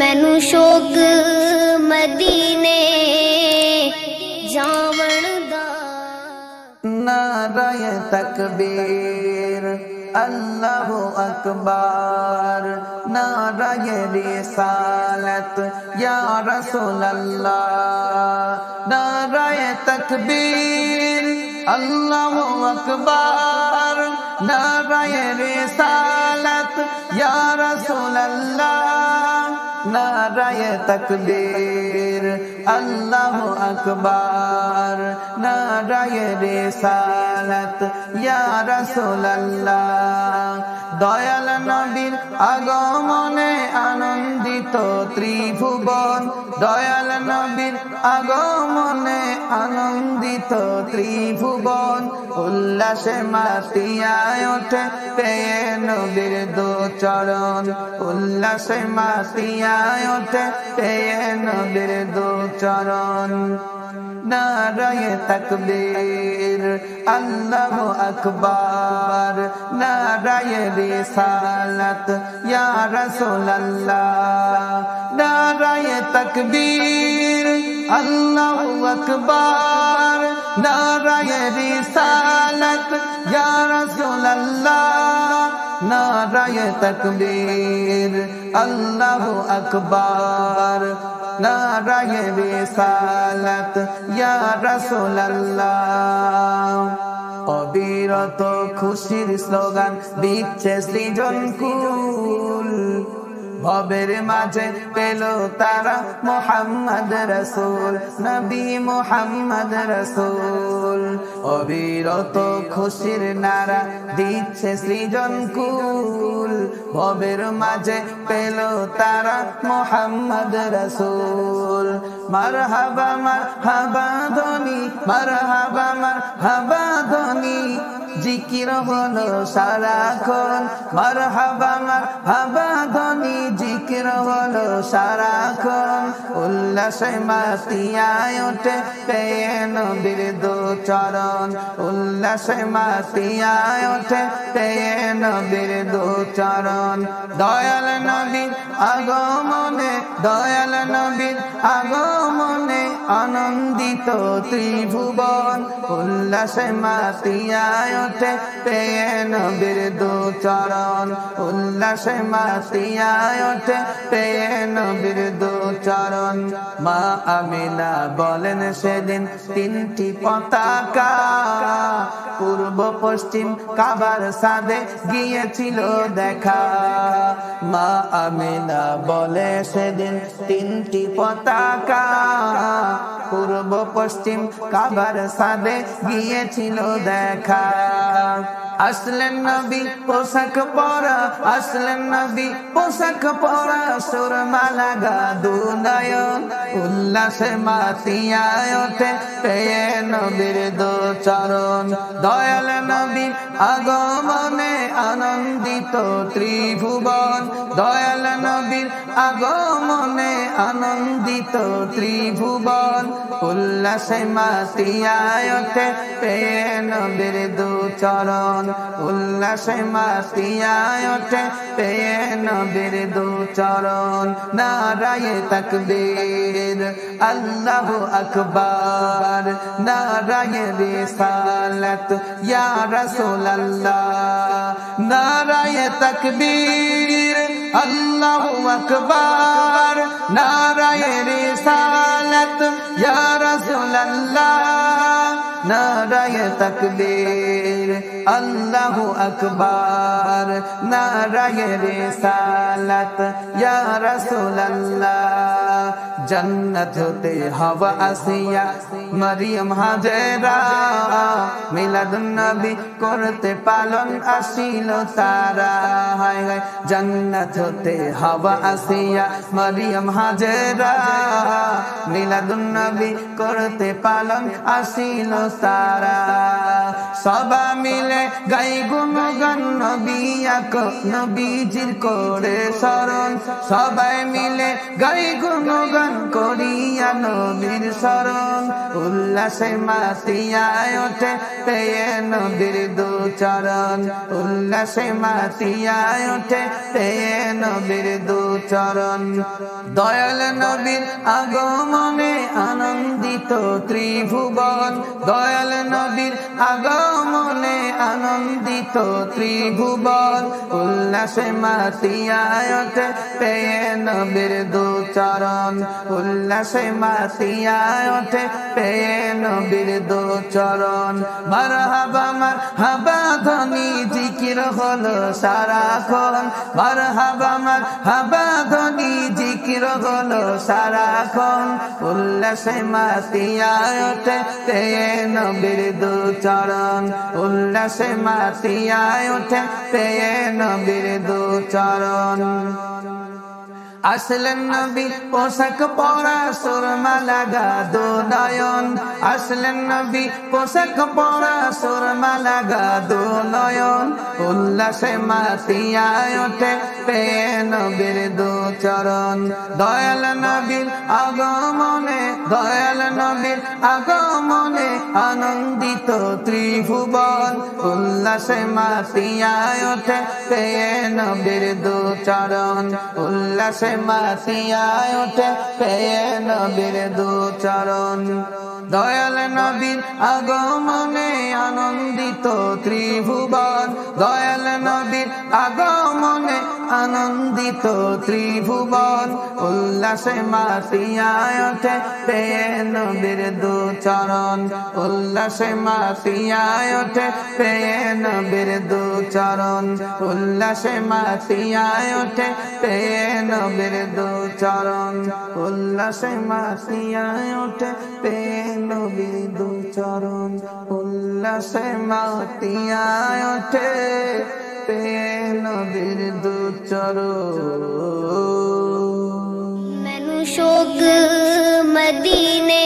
मैनू शौक मदीने जावण दा। नाराए तकबीर अल्लाहु अकबर, नाराए रिसालत या रसूल अल्लाह। नाराए तकबीर अल्लाहु अकबर, नाराए रिसालत या रसूल अल्लाह। नाराए तकबीर अल्लाहु अकबर, नाराए रिसालत या रसूल अल्लाह। दयाल नबीर আগমনে আনন্দিত ত্রিভুবন, দয়াল নবীর আগমনে আনন্দিত ত্রিভুবন। উল্লাসে মাতিয়ায় ওঠে পেয়ে নবীর দু চরণ, উল্লাসে মাতিয়ায় ওঠে পেয়ে নবীর দু চরণ। नाराए तकबीर अल्लाहु अकबर, नाराए रिसालत या रसूल अल्लाह। नाराए तकबीर अल्लाहु अकबर, नाराए रिसालत या रसूल अल्लाह। नाराए तकबीर अल्लाहु अकबर, नाराए रिसालत या रसूल अल्लाह। অবিরত খুশির স্লোগান দিচ্ছে সৃজনকুল, ভবের মাঝে পেল তারা মোহাম্মদ রসুল, নবী মোহাম্মদ রসুল। অবিরত খুশির নারা দিচ্ছে সৃজনকুল, ভবের মাঝে পেল তারা মোহাম্মদ রসুল। মারহাবা মারহাবা ধ্বনি, মারহাবা মারহাবা ধ্বনি জিকির হলো সারাক্ষণ। মারহাবা মারহাবা ধ্বনি জিকির হলো সারাক্ষণ। উল্লাসে মাতিয়ায় ওঠে পেয়ে নবীর দু চরণ, উল্লাসে মাতিয়ায় ওঠে পেয়ে নবীর দু চরণ। দয়াল নবীর আগমনে, দয়াল নবীর আগমনে আনন্দিত ত্রিভুবন। উল্লাসে মাতিয়ায় ওঠে পেয়ে নবীর দু চরণ, উল্লাসে মাতিয়ায় ওঠে পেয়ে নবীর দু চরণ। মা আমিনা বলেন সেদিন তিনটি পতাকা পূর্ব পশ্চিম কাবার সাদে গিয়েছিল দেখা। মা আমিনা বলে সেদিন তিনটি পতাকা পূর্ব পশ্চিম কাবার সাদে গিয়েছিল দেখা। আসলেন নবী পোশাক পরা, আসলেন নবী পোশাক পরা, সুরমালা গাদু নয়ন। উল্লাসে মাতিয়ায় ওঠে পেয়ে নবীর দু চরণ। দয়াল নবীর আগমনে আনন্দিত ত্রিভুবন, দয়াল নবীর আগমনে আনন্দিত ত্রিভুবন। উল্লাসে মাতিয়ায় ওঠে পেয়ে নবীর দু চরণ, উল্লাসে মাতিয়ায় ওঠে পেয়ে নবীর দু চরণ। নারায়ে তাকবীর আল্লাহু আকবার, নারায়ে রিসালাত ইয়া রাসূল আল্লাহ। নারায়ে তাকবীর আল্লাহু আকবার, নারায়ে রিসালাত ইয়া রাসূল আল্লাহ। নারায়ে তাকবীর আল্লাহু আকবার, নারায়ে রিসালাত ইয়া রাসূল আল্লাহ। জান্নাত হতে হাওয়া আসিয়া মরিয়ম হাজেরা, মিলাদুন নবী করতে পালন আসিল তারা। হায় হায় জান্নাত হতে হাওয়া আসিয়া মরিয়ম হাজেরা, মিলাদুন নবী করতে পালন আসিল তারা। সবা মিলে গাই গুণগান নবী নবীজির করে স্মরণ, সবাই মিলে গাই গুণ গুণগান করিয়া নবীর শরণ উল্লাসে মাতিয়ায় ওঠে পেয়ে নবীর দু চরণ উল্লাসে মাতিয়ায় ওঠে পেয়ে নবীর দু চরণ দয়াল নবীর আগমনে আনন্দিত ত্রিভুবন দয়াল নবীর আগমনে আনন্দিত ত্রিভুবন উল্লাসে মাতিয়ায় ওঠে পেয়ে নবীর দু চরণ উল্লাসে মাতিয়ায় ওঠে পেয়ে নবীর দু চরণ মারহাবা মারহাবা ধ্বনি জিকির হলো সারাক্ষণ মারহাবা মারহাবা ধ্বনি জিকির হলো সারাক্ষণ উল্লাসে মাতিয়ায় ওঠে পেয়ে নবীর দু চরণ উল্লাসে মাতিয়ায় ওঠে পেয়ে নবীর দু চরণ আসলেন নবী পোশাক পরা সুরমা লাগা দু নয়ন আসলেন নবী পোশাক পরা সুরমা লাগা দু নয়ন উল্লাসে মাতিয়ায় ওঠে পেয়ে নবীর দু চরণ দয়াল নবীর আগমনে দয়াল নবীর আগমনে আনন্দিত ত্রিভুবন উল্লাসে মাতিয়ায় ওঠে পেয়ে নবীর দু চরণ উল্লাসে মাতিয়ায় ওঠে পেয়ে নবীর দু চরণ দয়াল নবীর আগমনে আনন্দিত ত্রিভুবন দয়াল নবীর আগমনে আনন্দিত ত্রিভুবন উল্লাসে মাতিয়ায় ওঠে পেয়ে নবীর দু চরণ উল্লাসে মাতিয়ায় ওঠে পেয়ে নবীর দু চরণ উল্লাসে মাতিয়ায় ওঠে পেয়ে নবীর দু চরণ উল্লাসে মাতিয়ায় ওঠে পেয়ে নবীর দু চরণ উল্লাসে মাতিয়ায় ওঠে পেয়ে নবীর দু চরণ मैनू शौक मदीने